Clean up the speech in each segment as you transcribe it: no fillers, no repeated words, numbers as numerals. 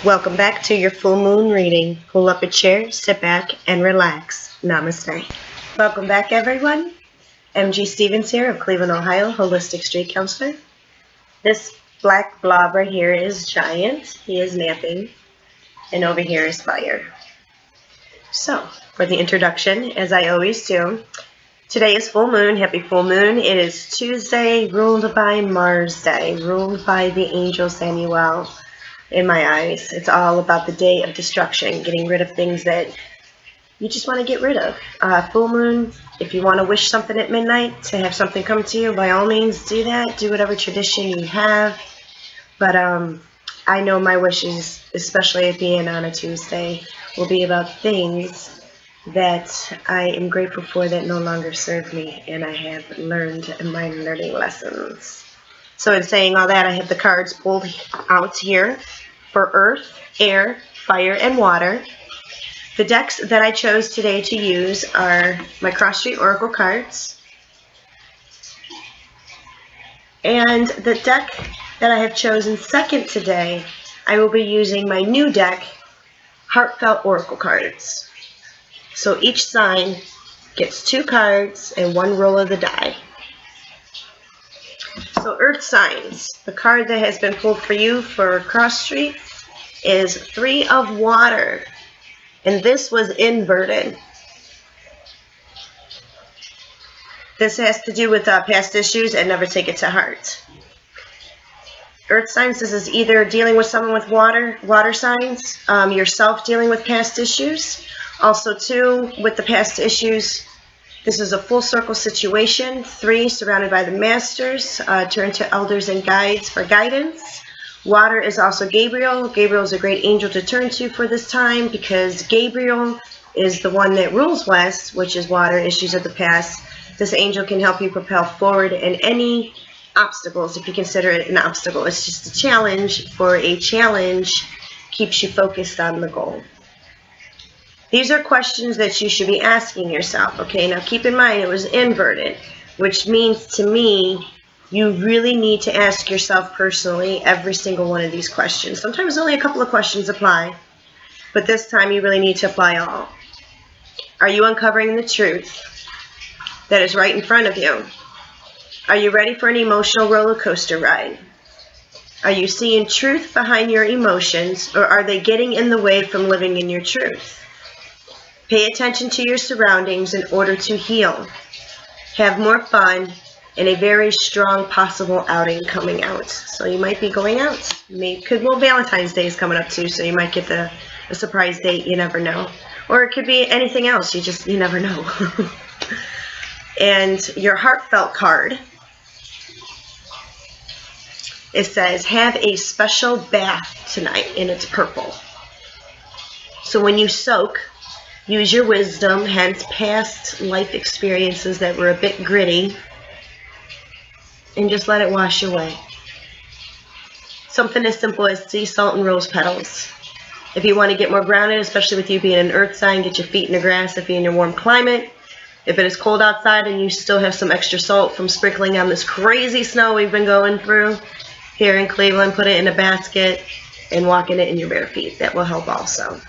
Welcome back to your full moon reading. Pull up a chair, sit back, and relax. Namaste. Welcome back, everyone. MG Stevens here of Cleveland, Ohio, Holistic Street Counselor. This black blob right here is Giant. He is napping. And over here is Fire. So, for the introduction, as I always do, today is full moon. Happy full moon. It is Tuesday, ruled by Mars Day, ruled by the angel Samuel. In my eyes, it's all about the day of destruction, getting rid of things that you just want to get rid of. Full moon, if you want to wish something at midnight to have something come to you, by all means do that. Do whatever tradition you have. But I know my wishes, especially at the end on a Tuesday, will be about things that I am grateful for that no longer serve me, and I have learned my learning lessons. So in saying all that, I have the cards pulled out here for Earth, Air, Fire, and Water. The decks that I chose today to use are my Cross Street Oracle cards. And the deck that I have chosen second today, I will be using my new deck, Heartfelt Oracle cards. So each sign gets 2 cards and 1 roll of the die. So Earth signs, the card that has been pulled for you for Cross Street is 3 of Water, and this was inverted. This has to do with past issues and never take it to heart. Earth signs, this is either dealing with someone with water signs, yourself dealing with past issues. Also too, with the past issues, this is a full circle situation. 3, surrounded by the masters. Turn to elders and guides for guidance. Water is also Gabriel. Gabriel is a great angel to turn to for this time because Gabriel is the one that rules West, which is water, issues of the past. This angel can help you propel forward in any obstacles, if you consider it an obstacle. It's just a challenge. For a challenge, keeps you focused on the goal. These are questions that you should be asking yourself. Okay, now keep in mind it was inverted, which means to me you really need to ask yourself personally every single one of these questions. Sometimes only a couple of questions apply, but this time you really need to apply all. Are you uncovering the truth that is right in front of you? Are you ready for an emotional roller coaster ride? Are you seeing truth behind your emotions, or are they getting in the way from living in your truth? Pay attention to your surroundings in order to heal. Have more fun, and a very strong possible outing coming out. So you might be going out. Valentine's Day is coming up too, so you might get a surprise date. You never know. Or it could be anything else. You never know. And your heartfelt card, it says, have a special bath tonight, and it's purple. So when you soak, use your wisdom, hence past life experiences that were a bit gritty, and just let it wash away. Something as simple as sea salt and rose petals. If you want to get more grounded, especially with you being an earth sign, get your feet in the grass if you're in a warm climate. If it is cold outside and you still have some extra salt from sprinkling on this crazy snow we've been going through here in Cleveland, put it in a basket and walk in it in your bare feet. That will help also.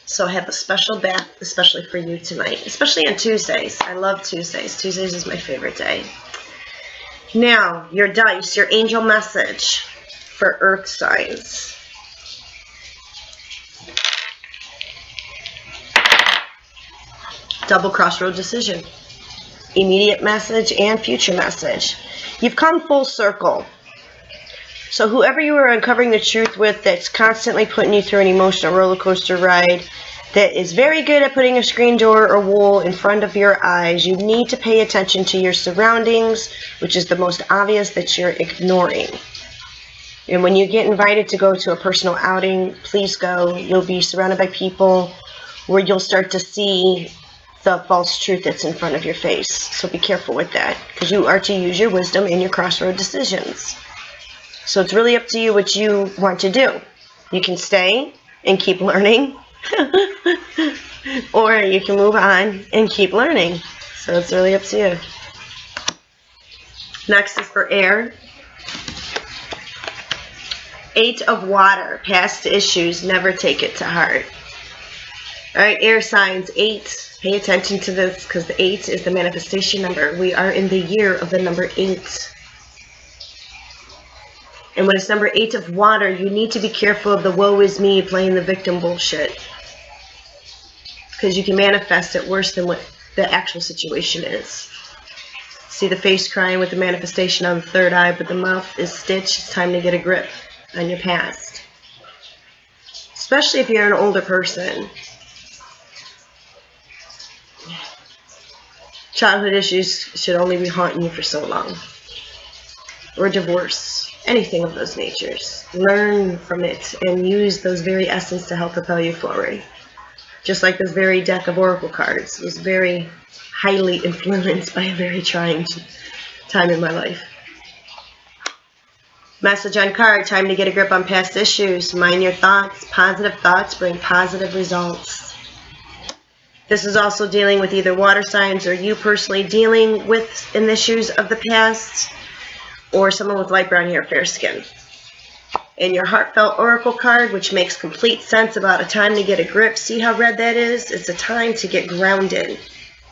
So have a special bath, especially for you tonight, especially on Tuesdays. I love Tuesdays. Tuesdays is my favorite day. Now, your dice, your angel message for earth signs. Double crossroad decision. Immediate message and future message. You've come full circle. So whoever you are uncovering the truth with that's constantly putting you through an emotional roller coaster ride, that is very good at putting a screen door or wall in front of your eyes, you need to pay attention to your surroundings, which is the most obvious that you're ignoring. And when you get invited to go to a personal outing, please go. You'll be surrounded by people where you'll start to see the false truth that's in front of your face. So be careful with that, because you are to use your wisdom in your crossroad decisions. So it's really up to you what you want to do. You can stay and keep learning, or you can move on and keep learning. So it's really up to you. Next is for air. 8 of water, past issues, never take it to heart. All right, air signs, 8. Pay attention to this because the 8 is the manifestation number. We are in the year of the number 8. And when it's number 8 of water, you need to be careful of the woe is me playing the victim bullshit. Because you can manifest it worse than what the actual situation is. See the face crying with the manifestation on the third eye, but the mouth is stitched. It's time to get a grip on your past. Especially if you're an older person. Childhood issues should only be haunting you for so long. Or divorce. Anything of those natures. Learn from it and use those very essence to help propel you forward. Just like this very deck of oracle cards was very highly influenced by a very trying time in my life. Message on card, time to get a grip on past issues. Mind your thoughts. Positive thoughts bring positive results. This is also dealing with either water signs or you personally dealing with issues of the past, or someone with light brown hair, fair skin. And your heartfelt oracle card, which makes complete sense about a time to get a grip. See how red that is? It's a time to get grounded.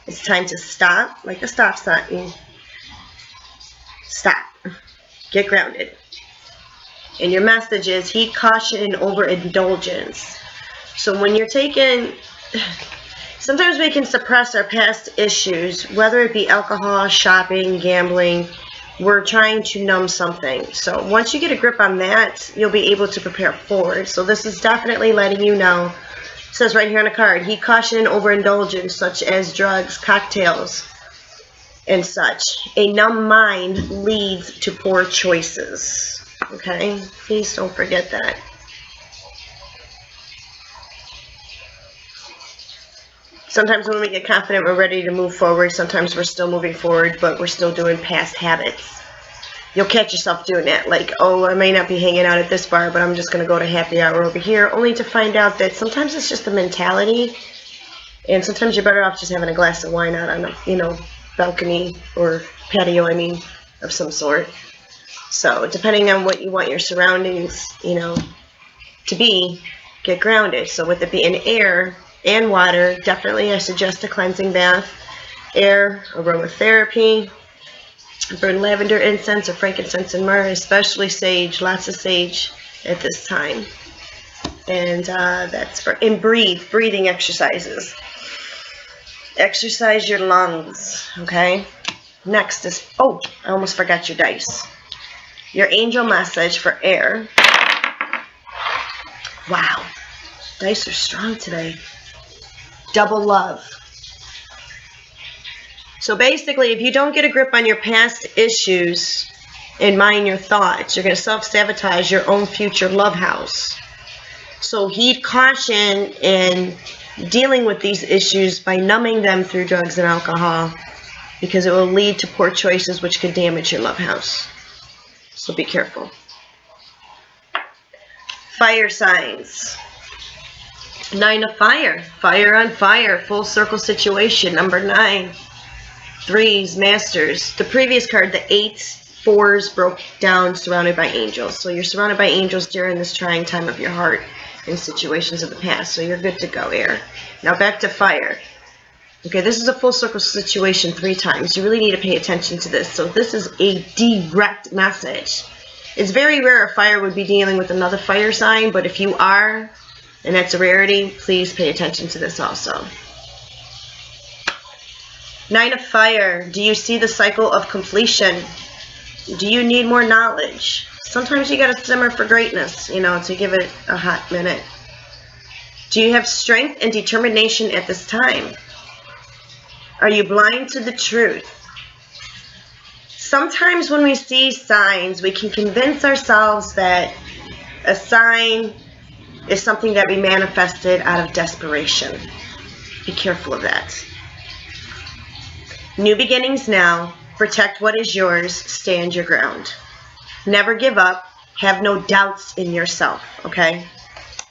It's time to stop, like the stop sign. Stop. Get grounded. And your message is heed, caution, and overindulgence. So when you're taking... Sometimes we can suppress our past issues, whether it be alcohol, shopping, gambling. We're trying to numb something. So once you get a grip on that, you'll be able to prepare forward. So this is definitely letting you know. It says right here on the card, heed, caution, and overindulgence, such as drugs, cocktails, and such. A numb mind leads to poor choices. Okay? Please don't forget that. Sometimes when we get confident, we're ready to move forward. Sometimes we're still moving forward, but we're still doing past habits. You'll catch yourself doing that. Like, oh, I may not be hanging out at this bar, but I'm just going to go to happy hour over here. Only to find out that sometimes it's just the mentality. And sometimes you're better off just having a glass of wine out on a, balcony or patio, of some sort. So, depending on what you want your surroundings, to be, get grounded. So, with it being air and water, definitely I suggest a cleansing bath. Air, aromatherapy, burn lavender incense or frankincense and myrrh, especially sage, lots of sage at this time. And that's for, and breathing exercises. Exercise your lungs, okay? Next is, oh, I almost forgot your dice. Your angel message for air. Wow, dice are strong today. Double love. So basically, if you don't get a grip on your past issues and mind your thoughts, you're going to self-sabotage your own future love house. So heed, caution in dealing with these issues by numbing them through drugs and alcohol, because it will lead to poor choices which could damage your love house. So be careful. Fire signs. 9 of fire. Fire on fire. Full circle situation. Number 9. 3s, masters. The previous card, the 8s, 4s broke down, surrounded by angels. So you're surrounded by angels during this trying time of your heart in situations of the past. So you're good to go, air. Now back to fire. Okay, this is a full circle situation 3 times. You really need to pay attention to this. So this is a direct message. It's very rare a fire would be dealing with another fire sign, but if you are, and that's a rarity, please pay attention to this also. 9 of fire. Do you see the cycle of completion? Do you need more knowledge? Sometimes you got to simmer for greatness, to give it a hot minute. Do you have strength and determination at this time? Are you blind to the truth? Sometimes when we see signs, we can convince ourselves that a sign is something that we manifested out of desperation. Be careful of that. New beginnings now. Protect what is yours. Stand your ground. Never give up. Have no doubts in yourself, okay?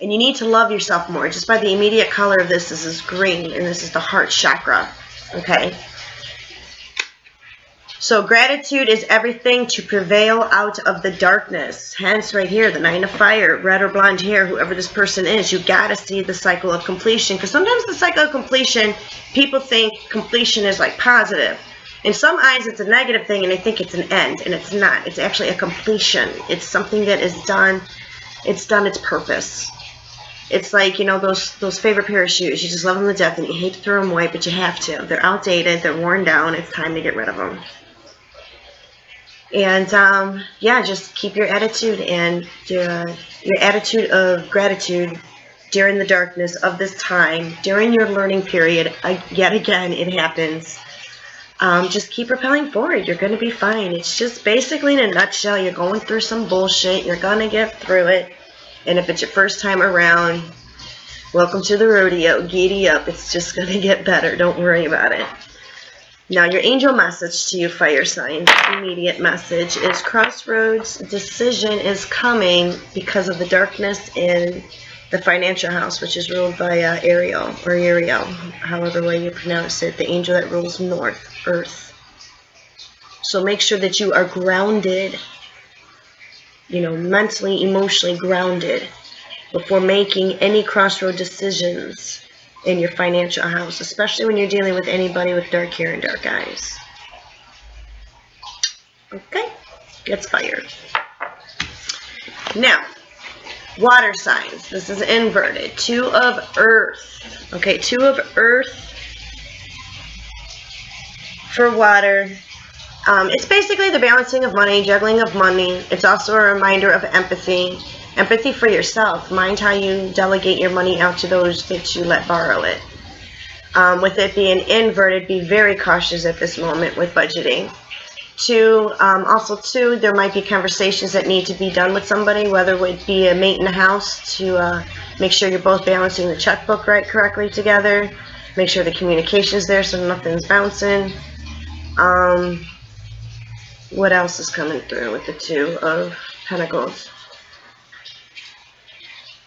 And you need to love yourself more. Just by the immediate color of this is green, and this is the heart chakra, okay? So gratitude is everything to prevail out of the darkness. Hence right here, the 9 of fire, red or blonde hair, whoever this person is, you got to see the cycle of completion. Because sometimes the cycle of completion, people think completion is like positive. In some eyes, it's a negative thing, and they think it's an end, and it's not. It's actually a completion. It's something that is done. It's done its purpose. It's like, you know, those favorite pair of shoes. You just love them to death, and you hate to throw them away, but you have to. They're outdated. They're worn down. It's time to get rid of them. And, yeah, just keep your attitude and your attitude of gratitude during the darkness of this time, during your learning period. Yet again, it happens. Just keep propelling forward. You're going to be fine. It's just basically, in a nutshell, you're going through some bullshit. You're going to get through it. And if it's your first time around, welcome to the rodeo. Giddy up. It's just going to get better. Don't worry about it. Now, your angel message to you, fire signs, immediate message is crossroads decision is coming because of the darkness in the financial house, which is ruled by Ariel, or Uriel, however way you pronounce it, the angel that rules north, earth. So make sure that you are grounded, you know, mentally, emotionally grounded before making any crossroad decisions in your financial house, especially when you're dealing with anybody with dark hair and dark eyes. Okay, gets fired. Now, water signs. This is inverted. 2 of earth. Okay, 2 of earth for water. It's basically the balancing of money, juggling of money. It's also a reminder of empathy. Empathy for yourself. Mind how you delegate your money out to those that you let borrow it. With it being inverted, be very cautious at this moment with budgeting. Also, there might be conversations that need to be done with somebody, whether it would be a mate in the house to make sure you're both balancing the checkbook correctly together. Make sure the communication's there so nothing's bouncing. What else is coming through with the 2 of Pentacles?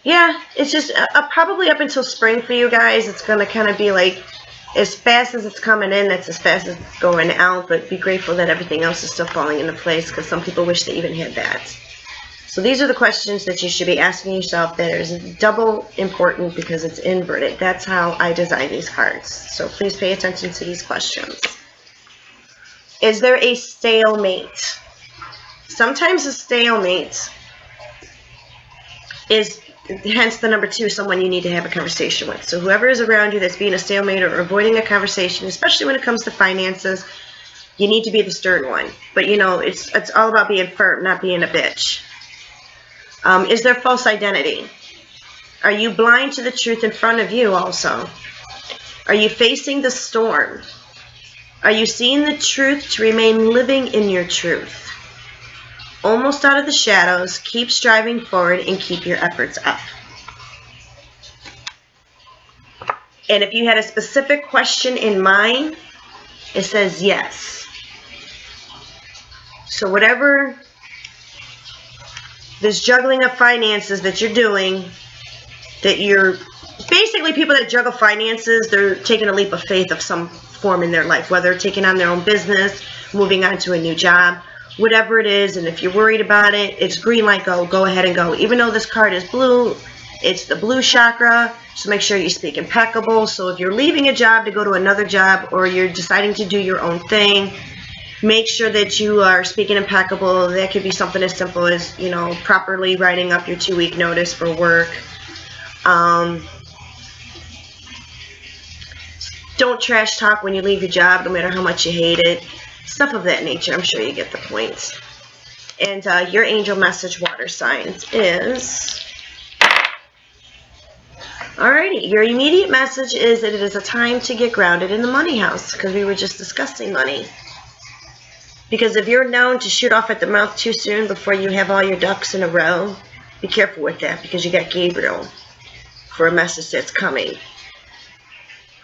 Yeah, it's just probably up until spring for you guys. It's going to kind of be like, as fast as it's coming in, that's as fast as it's going out. But be grateful that everything else is still falling into place, because some people wish they even had that. So these are the questions that you should be asking yourself that is double important because it's inverted. That's how I design these cards. So please pay attention to these questions. Is there a stalemate? Sometimes a stalemate is, hence the number 2, someone you need to have a conversation with. So whoever is around you that's being a stalemate or avoiding a conversation, especially when it comes to finances, you need to be the stern one. But, you know, it's all about being firm, not being a bitch. Is there false identity? Are you blind to the truth in front of you also? Are you facing the storm? Are you seeing the truth to remain living in your truth? Almost out of the shadows, keep striving forward and keep your efforts up. And if you had a specific question in mind, it says yes. So whatever this juggling of finances that you're doing, that you're basically, people that juggle finances, they're taking a leap of faith of some form in their life, whether taking on their own business, moving on to a new job, whatever it is. And if you're worried about it, it's green light, go ahead and go. Even though this card is blue, it's the blue chakra, so make sure you speak impeccable. So if you're leaving a job to go to another job, or you're deciding to do your own thing, make sure that you are speaking impeccable. That could be something as simple as, you know, properly writing up your 2-week notice for work. Don't trash talk when you leave your job, no matter how much you hate it. Stuff of that nature. I'm sure you get the point. And your angel message, water signs, is... Alrighty, your immediate message is that it is a time to get grounded in the money house, because we were just discussing money. Because if you're known to shoot off at the mouth too soon before you have all your ducks in a row, be careful with that, because you got Gabriel for a message that's coming.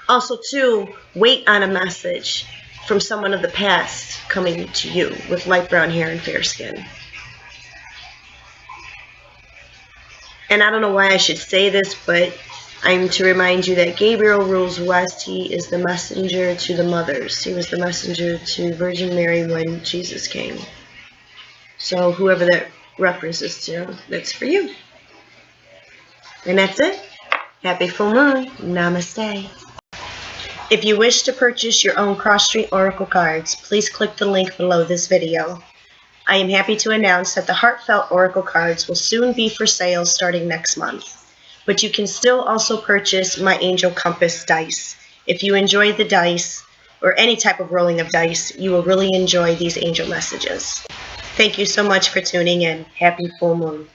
Also, too, wait on a message from someone of the past coming to you with light brown hair and fair skin. And I don't know why I should say this, but I'm to remind you that Gabriel rules west. He is the messenger to the mothers. He was the messenger to Virgin Mary when Jesus came. So whoever that references to, that's for you. And that's it. Happy full moon. Namaste. If you wish to purchase your own Cross Street Oracle cards, please click the link below this video. I am happy to announce that the Heartfelt Oracle cards will soon be for sale starting next month. But you can still also purchase my Angel Compass dice. If you enjoy the dice, or any type of rolling of dice, you will really enjoy these angel messages. Thank you so much for tuning in. Happy full moon.